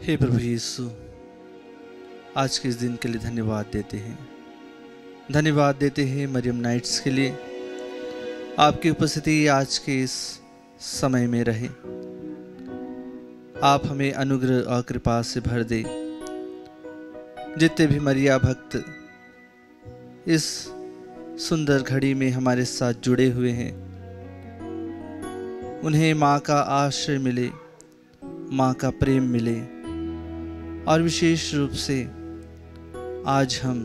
हे प्रभु यीशु, आज के इस दिन के लिए धन्यवाद देते हैं। धन्यवाद देते हैं मरियम नाइट्स के लिए। आपकी उपस्थिति आज के इस समय में रहे। आप हमें अनुग्रह और कृपा से भर दे। जितने भी मरिया भक्त इस सुंदर घड़ी में हमारे साथ जुड़े हुए हैं, उन्हें माँ का आश्रय मिले, माँ का प्रेम मिले। और विशेष रूप से आज हम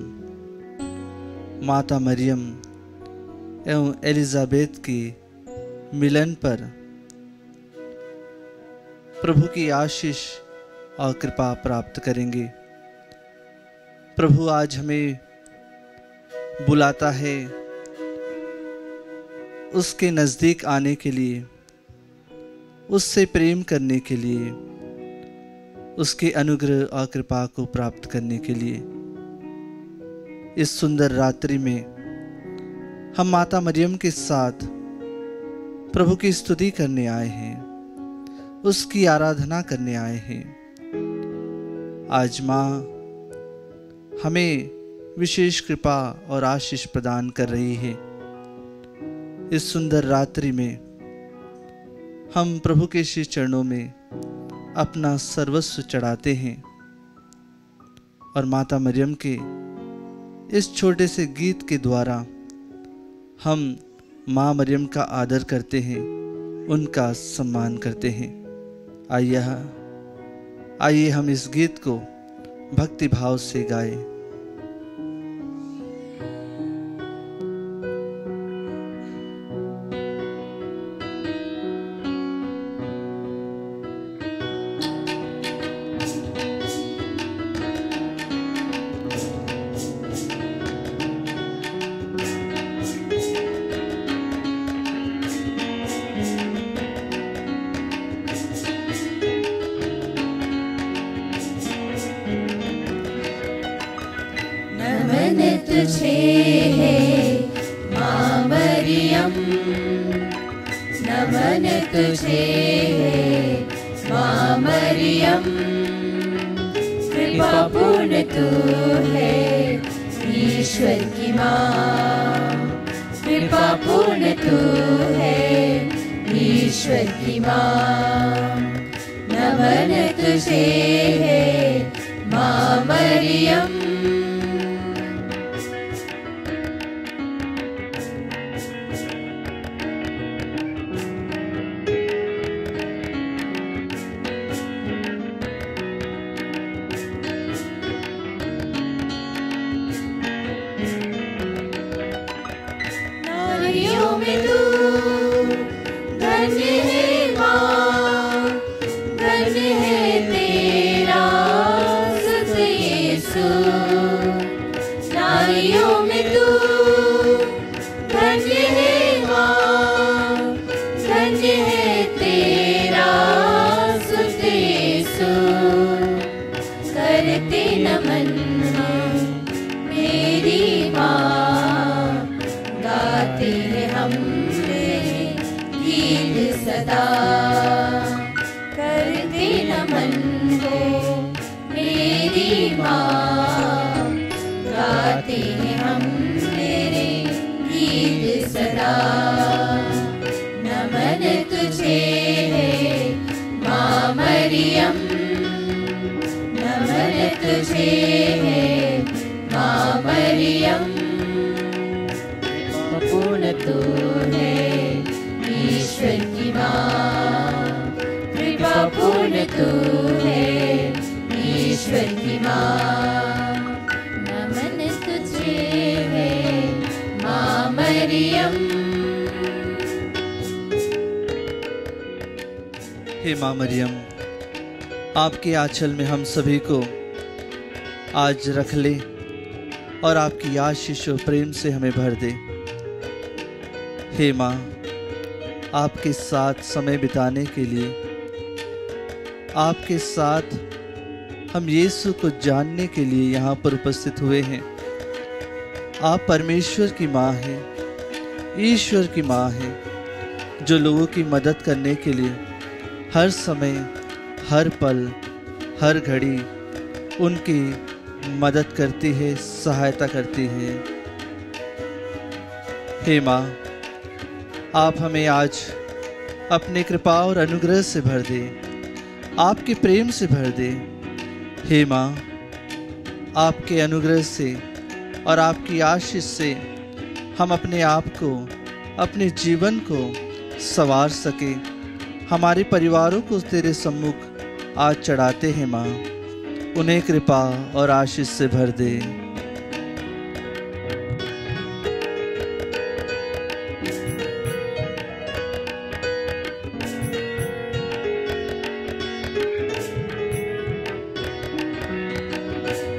माता मरियम एवं एलिजाबेथ के मिलन पर प्रभु की आशीष और कृपा प्राप्त करेंगे। प्रभु आज हमें बुलाता है उसके नज़दीक आने के लिए, उससे प्रेम करने के लिए, उसके अनुग्रह और कृपा को प्राप्त करने के लिए। इस सुंदर रात्रि में हम माता मरियम के साथ प्रभु की स्तुति करने आए हैं, उसकी आराधना करने आए हैं। आज माँ हमें विशेष कृपा और आशीष प्रदान कर रही है। इस सुंदर रात्रि में हम प्रभु के श्री चरणों में अपना सर्वस्व चढ़ाते हैं और माता मरियम के इस छोटे से गीत के द्वारा हम माँ मरियम का आदर करते हैं, उनका सम्मान करते हैं। आइए हम इस गीत को भक्ति भाव से गाएं। तुझे है माँ मरियम, नमन तुझे है माँ मरियम। कृपा पूर्ण तू है ईश्वर की माँ, कृपा पूर्ण तू है ईश्वर की माँ। नमन तुझे है माँ मरियम। करते नमन हो मेरी माँ, गाते हैं हम तेरे गीत सदा। नमन तुझे है माँ मरियम, नमन तुझे है माँ मरियम। पूर्ण तू है ईश्वर की माँ, कृपा पूर्ण तू है ईश्वर की माँ। नमन तुझे है माँ मरियम। हे माँ मरियम, आपके आंचल में हम सभी को आज रख ले और आपकी आशीष और प्रेम से हमें भर दे। हे माँ, आपके साथ समय बिताने के लिए, आपके साथ हम यीशु को जानने के लिए यहाँ पर उपस्थित हुए हैं। आप परमेश्वर की माँ हैं, ईश्वर की माँ हैं, जो लोगों की मदद करने के लिए हर समय, हर पल, हर घड़ी उनकी मदद करती है, सहायता करती है। हे माँ, आप हमें आज अपनी कृपा और अनुग्रह से भर दे, आपके प्रेम से भर दे। हे माँ, आपके अनुग्रह से और आपकी आशीष से हम अपने आप को, अपने जीवन को संवार सके। हमारे परिवारों को तेरे सम्मुख आज चढ़ाते हैं माँ, उन्हें कृपा और आशीष से भर दे।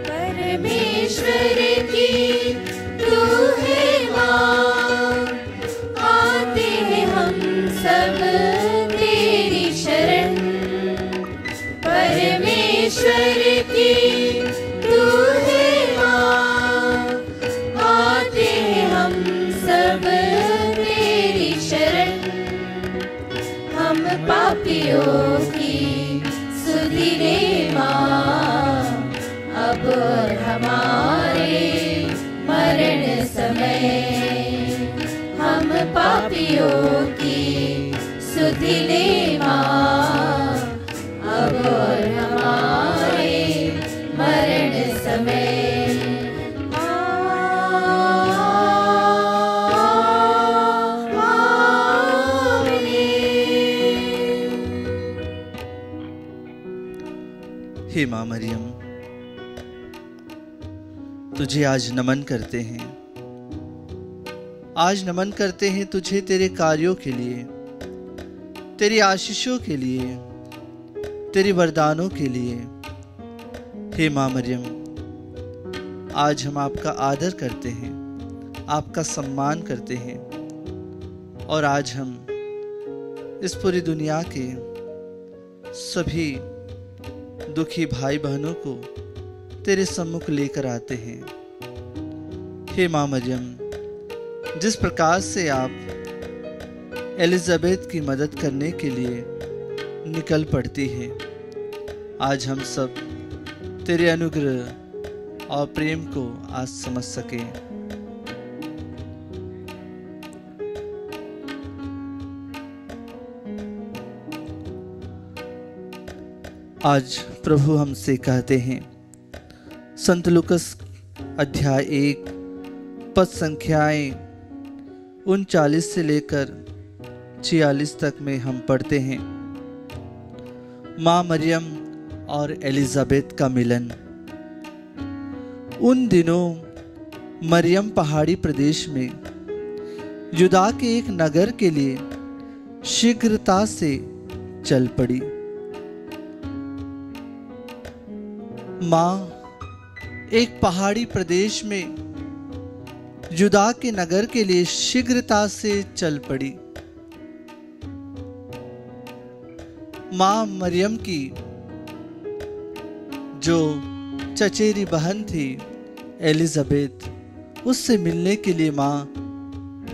परमेश्वर की तू है माँ, आते हैं हम सब तेरी शरण। परमेश्वर की तू है माँ, आते हैं हम सब तेरी शरण। हम पापियों की सुधि ले माँ, अब और हमारे मरण समय। हम पापियों की सुधि ले माँ, अब और हमारे मरण समय। हे माँ मरियम, तुझे आज नमन करते हैं। आज नमन करते हैं तुझे तेरे कार्यों के लिए, तेरी आशीषों के लिए, तेरे वरदानों के लिए। हे माँ मरियम, आज हम आपका आदर करते हैं, आपका सम्मान करते हैं, और आज हम इस पूरी दुनिया के सभी दुखी भाई बहनों को तेरे सम्मुख लेकर आते हैं। हे माँ मरियम, जिस प्रकार से आप एलिजाबेथ की मदद करने के लिए निकल पड़ती है, आज हम सब तेरे अनुग्रह और प्रेम को आज समझ सके। आज प्रभु हमसे कहते हैं, संत लूकस अध्याय 1 पद संख्याएं 39 से लेकर 46 तक में हम पढ़ते हैं। माँ मरियम और एलिजाबेथ का मिलन। उन दिनों मरियम पहाड़ी प्रदेश में यूदा के एक नगर के लिए शीघ्रता से चल पड़ी। माँ एक पहाड़ी प्रदेश में यूदा के नगर के लिए शीघ्रता से चल पड़ी। माँ मरियम की जो चचेरी बहन थी एलिजाबेथ, उससे मिलने के लिए माँ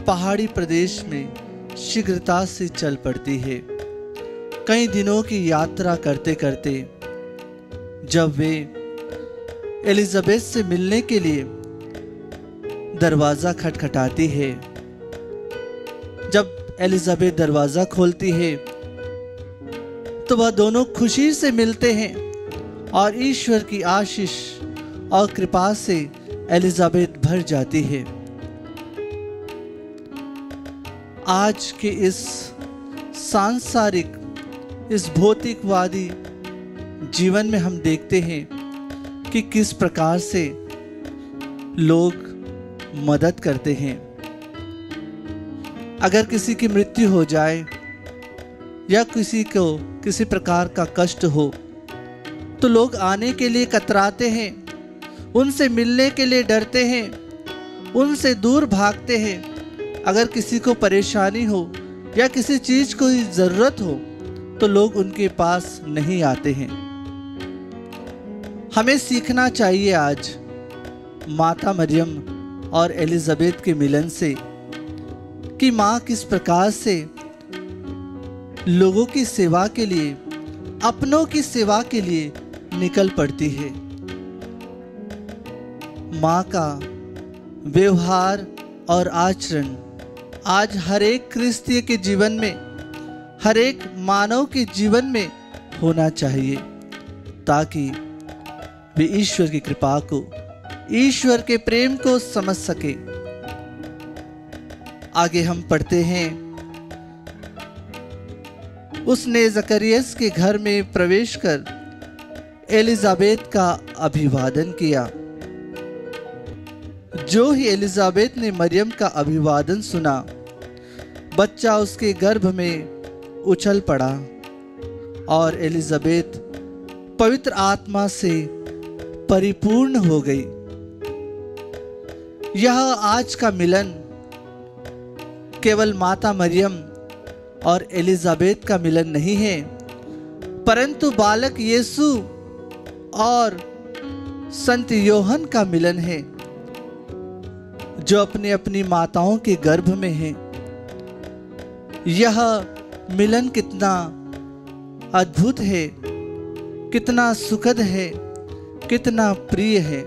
पहाड़ी प्रदेश में शीघ्रता से चल पड़ती है। कई दिनों की यात्रा करते करते जब वे एलिजाबेथ से मिलने के लिए दरवाजा खटखटाती है, जब एलिजाबेथ दरवाजा खोलती है तो वह दोनों खुशी से मिलते हैं और ईश्वर की आशीष और कृपा से एलिजाबेथ भर जाती है। आज के इस सांसारिक, इस भौतिकवादी जीवन में हम देखते हैं कि किस प्रकार से लोग मदद करते हैं। अगर किसी की मृत्यु हो जाए या किसी को किसी प्रकार का कष्ट हो तो लोग आने के लिए कतराते हैं, उनसे मिलने के लिए डरते हैं, उनसे दूर भागते हैं। अगर किसी को परेशानी हो या किसी चीज को जरूरत हो तो लोग उनके पास नहीं आते हैं। हमें सीखना चाहिए आज माता मरियम और एलिजाबेथ के मिलन से कि माँ किस प्रकार से लोगों की सेवा के लिए, अपनों की सेवा के लिए निकल पड़ती है। माँ का व्यवहार और आचरण आज हर एक क्रिस्तीय के जीवन में, हर एक मानव के जीवन में होना चाहिए, ताकि वे ईश्वर की कृपा को, ईश्वर के प्रेम को समझ सके। आगे हम पढ़ते हैं, उसने जकरियस के घर में प्रवेश कर एलिजाबेत का अभिवादन किया। जो ही एलिजाबेत ने मरियम का अभिवादन सुना, बच्चा उसके गर्भ में उछल पड़ा और एलिजाबेत पवित्र आत्मा से परिपूर्ण हो गई। यह आज का मिलन केवल माता मरियम और एलिजाबेत का मिलन नहीं है, परंतु बालक यीशु और संत योहन का मिलन है, जो अपनी अपनी माताओं के गर्भ में है। यह मिलन कितना अद्भुत है, कितना सुखद है, कितना प्रिय है।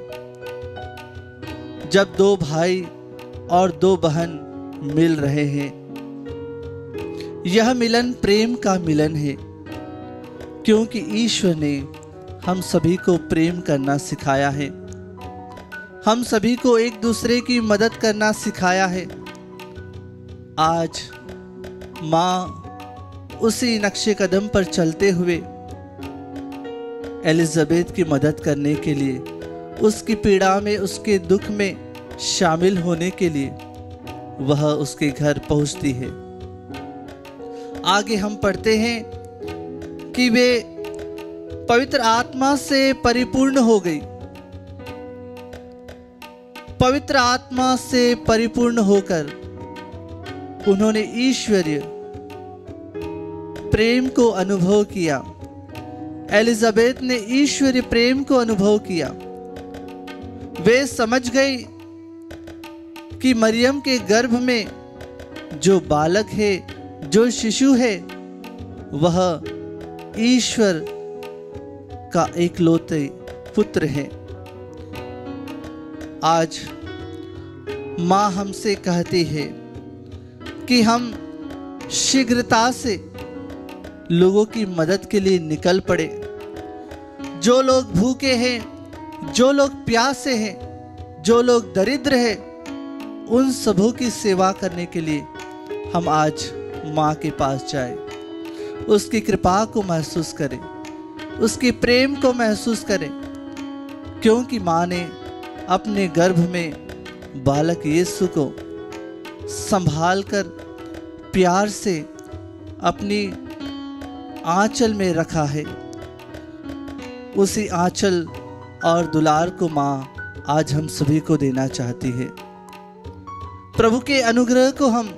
जब दो भाई और दो बहन मिल रहे हैं, यह मिलन प्रेम का मिलन है, क्योंकि ईश्वर ने हम सभी को प्रेम करना सिखाया है, हम सभी को एक दूसरे की मदद करना सिखाया है। आज माँ उसी नक्शे कदम पर चलते हुए एलिजाबेत की मदद करने के लिए, उसकी पीड़ा में, उसके दुख में शामिल होने के लिए वह उसके घर पहुंचती है। आगे हम पढ़ते हैं कि वे पवित्र आत्मा से परिपूर्ण हो गई। पवित्र आत्मा से परिपूर्ण होकर उन्होंने ईश्वरीय प्रेम को अनुभव किया। एलिजाबेत ने ईश्वरीय प्रेम को अनुभव किया। वे समझ गई कि मरियम के गर्भ में जो बालक है, जो शिशु है, वह ईश्वर का एकलौते पुत्र है। आज माँ हमसे कहती है कि हम शीघ्रता से लोगों की मदद के लिए निकल पड़े। जो लोग भूखे हैं, जो लोग प्यासे हैं, जो लोग दरिद्र हैं, उन सबों की सेवा करने के लिए हम आज माँ के पास जाएं, उसकी कृपा को महसूस करें, उसके प्रेम को महसूस करें, क्योंकि माँ ने अपने गर्भ में बालक यीशु को संभाल कर प्यार से अपनी आंचल में रखा है। उसी आंचल और दुलार को माँ आज हम सभी को देना चाहती है। प्रभु के अनुग्रह को हम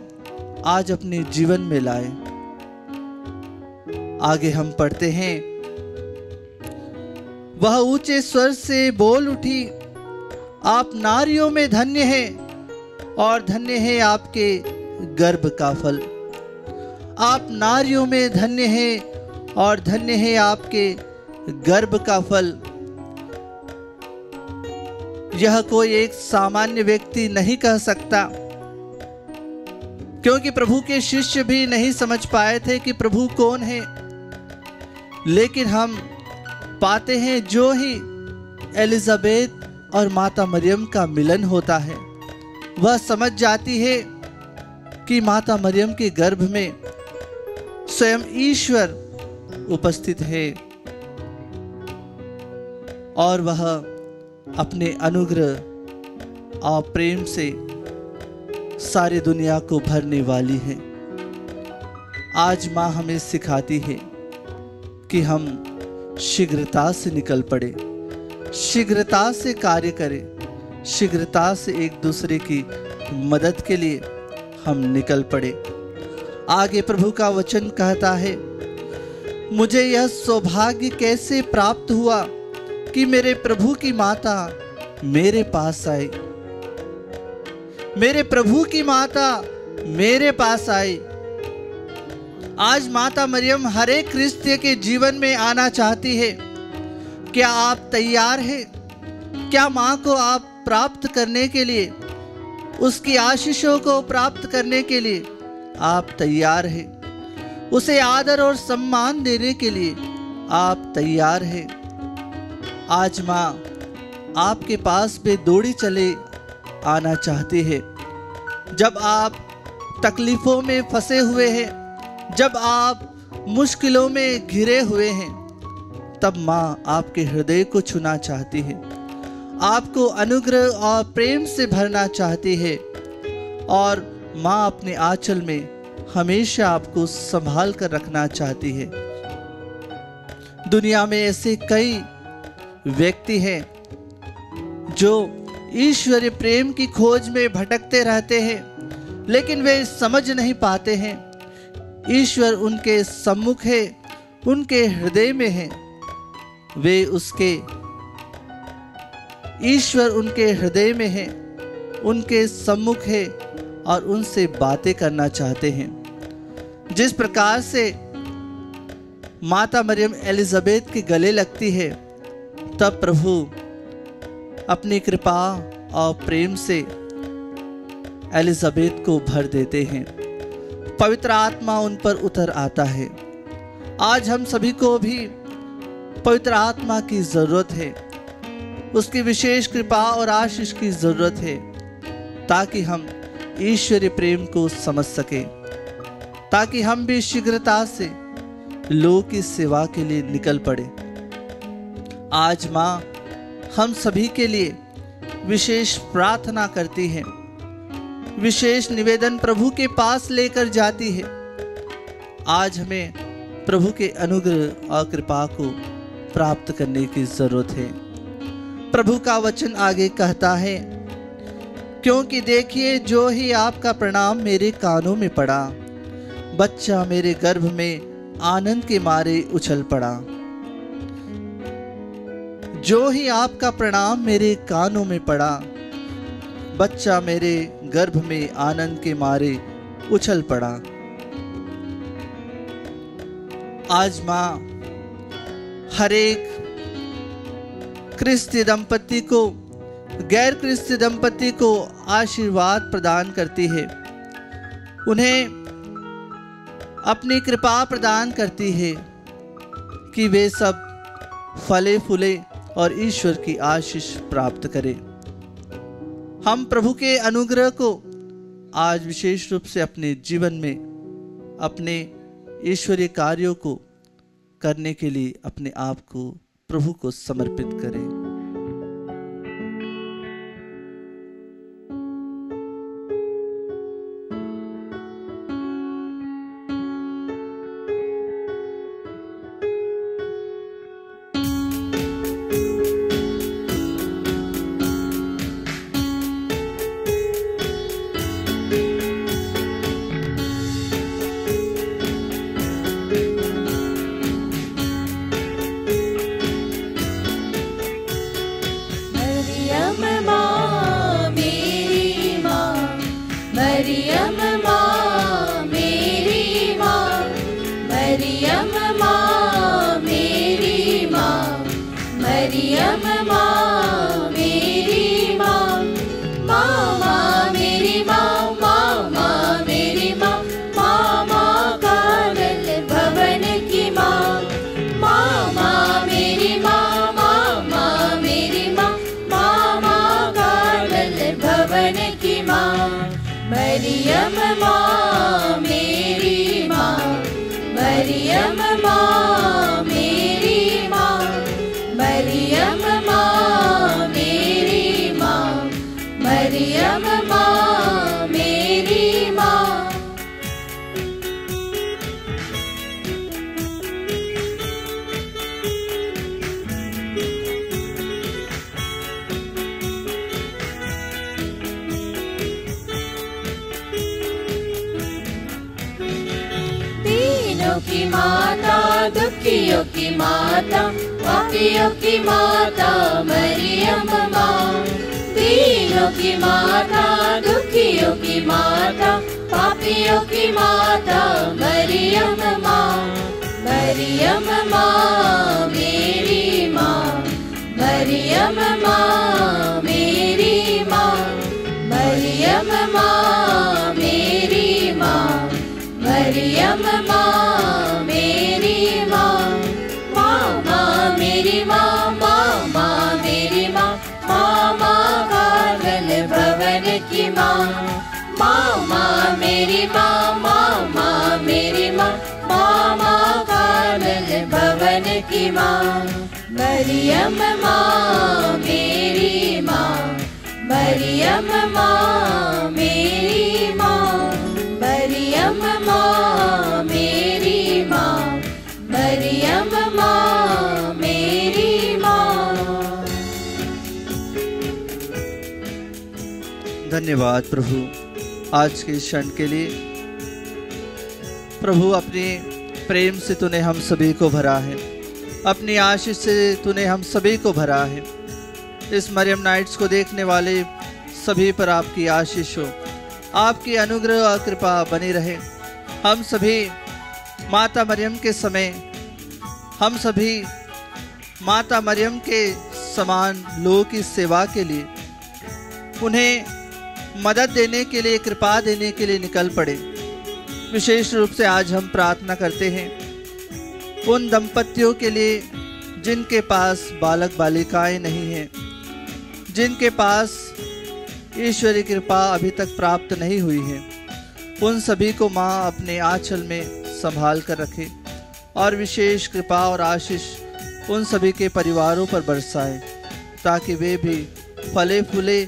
आज अपने जीवन में लाएं। आगे हम पढ़ते हैं, वह ऊंचे स्वर से बोल उठी, आप नारियों में धन्य हैं और धन्य है आपके गर्भ का फल। आप नारियों में धन्य हैं और धन्य है आपके गर्भ का फल। यह कोई एक सामान्य व्यक्ति नहीं कह सकता, क्योंकि प्रभु के शिष्य भी नहीं समझ पाए थे कि प्रभु कौन है। लेकिन हम पाते हैं, जो ही एलिजाबेत और माता मरियम का मिलन होता है, वह समझ जाती है कि माता मरियम के गर्भ में स्वयं ईश्वर उपस्थित है और वह अपने अनुग्रह और प्रेम से सारी दुनिया को भरने वाली है। आज माँ हमें सिखाती है कि हम शीघ्रता से निकल पड़े, शीघ्रता से कार्य करें, शीघ्रता से एक दूसरे की मदद के लिए हम निकल पड़े। आगे प्रभु का वचन कहता है, मुझे यह सौभाग्य कैसे प्राप्त हुआ कि मेरे प्रभु की माता मेरे पास आई। मेरे प्रभु की माता मेरे पास आई। आज माता मरियम हर एक क्रिस्तीय के जीवन में आना चाहती है, क्या आप तैयार हैं? क्या माँ को आप प्राप्त करने के लिए, उसकी आशीषों को प्राप्त करने के लिए आप तैयार हैं? उसे आदर और सम्मान देने के लिए आप तैयार हैं? आज माँ आपके पास में दौड़ी चले आना चाहती है। जब आप तकलीफों में फंसे हुए हैं, जब आप मुश्किलों में घिरे हुए हैं, तब माँ आपके हृदय को छूना चाहती है, आपको अनुग्रह और प्रेम से भरना चाहती है। और माँ अपने आंचल में हमेशा आपको संभाल कर रखना चाहती है। दुनिया में ऐसे कई व्यक्ति हैं जो ईश्वरीय प्रेम की खोज में भटकते रहते हैं, लेकिन वे समझ नहीं पाते हैं ईश्वर उनके सम्मुख है, उनके हृदय में है। वे उसके ईश्वर उनके हृदय में है, उनके सम्मुख है और उनसे बातें करना चाहते हैं। जिस प्रकार से माता मरियम एलिजाबेथ के गले लगती है, तब प्रभु अपनी कृपा और प्रेम से एलिजाबेथ को भर देते हैं। पवित्र आत्मा उन पर उतर आता है। आज हम सभी को भी पवित्र आत्मा की जरूरत है, उसकी विशेष कृपा और आशीष की जरूरत है, ताकि हम ईश्वरीय प्रेम को समझ सके, ताकि हम भी शीघ्रता से लोगों की सेवा के लिए निकल पड़े। आज माँ हम सभी के लिए विशेष प्रार्थना करती है, विशेष निवेदन प्रभु के पास लेकर जाती है। आज हमें प्रभु के अनुग्रह और कृपा को प्राप्त करने की जरूरत है। प्रभु का वचन आगे कहता है, क्योंकि देखिए जो ही आपका प्रणाम मेरे कानों में पड़ा, बच्चा मेरे गर्भ में आनंद के मारे उछल पड़ा। जो ही आपका प्रणाम मेरे कानों में पड़ा, बच्चा मेरे गर्भ में आनंद के मारे उछल पड़ा। आज माँ हर एक क्रिस्ती दंपति को, गैर क्रिस्ती दंपति को आशीर्वाद प्रदान करती है, उन्हें अपनी कृपा प्रदान करती है कि वे सब फले फूले और ईश्वर की आशीष प्राप्त करें। हम प्रभु के अनुग्रह को आज विशेष रूप से अपने जीवन में, अपने ईश्वरीय कार्यों को करने के लिए अपने आप को प्रभु को समर्पित करें। मरियम माँ मेरी माँ, मरियम माँ मेरी माँ, मरियम माँ मेरी माँ, मरियम माँ मेरी माँ। की माता, दुखियों की माता, पापियों की माता मरियम माँ। दीनों की माता, दुखियों की माता, पापियों की माता मरियम माँ, मरियम माँ मेरी माँ। मरियम माँ मेरी माँ, मरियम माँ मेरी माँ, मरियम माँ मेरी माँ, माँ माँ मेरी माँ, माँ माँ मेरी माँ, माँ माँ कागल भवन की माँ, माँ माँ मेरी माँ, माँ माँ मेरी माँ, माँ माँ कागल भवन की माँ, मरियम माँ मेरी माँ, मरियम माँ मेरी माँ, मरियम माँ मेरी माँ, मरियम माँ मेरी माँ। धन्यवाद प्रभु आज के इस क्षण के लिए। प्रभु अपने प्रेम से तूने हम सभी को भरा है, अपनी आशीष से तूने हम सभी को भरा है। इस मरियम नाइट्स को देखने वाले सभी पर आपकी आशीष हो, आपकी अनुग्रह और कृपा बनी रहे। हम सभी माता मरियम के समय, हम सभी माता मरियम के समान लोगों की सेवा के लिए, उन्हें मदद देने के लिए, कृपा देने के लिए निकल पड़े। विशेष रूप से आज हम प्रार्थना करते हैं उन दंपतियों के लिए जिनके पास बालक बालिकाएं नहीं हैं, जिनके पास ईश्वरीय कृपा अभी तक प्राप्त नहीं हुई है। उन सभी को माँ अपने आंचल में संभाल कर रखे और विशेष कृपा और आशीष उन सभी के परिवारों पर बरसाए, ताकि वे भी फले फूले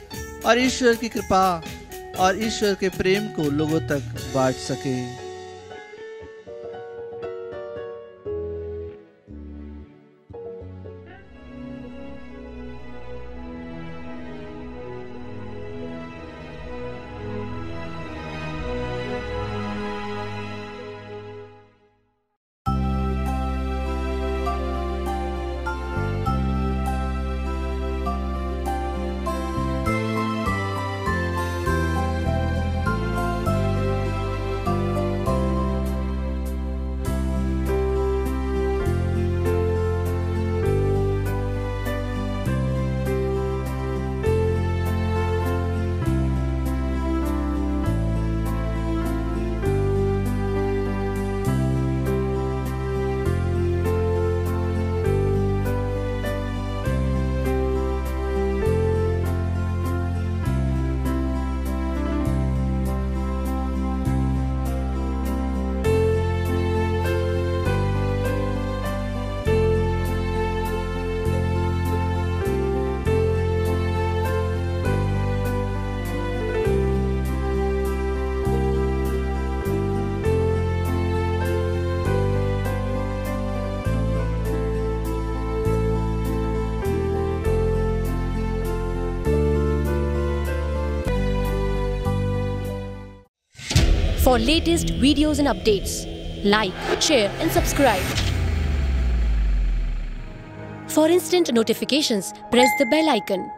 और ईश्वर की कृपा और ईश्वर के प्रेम को लोगों तक बांट सके। For latest videos and updates, like, share and subscribe. For instant notifications, press the bell icon.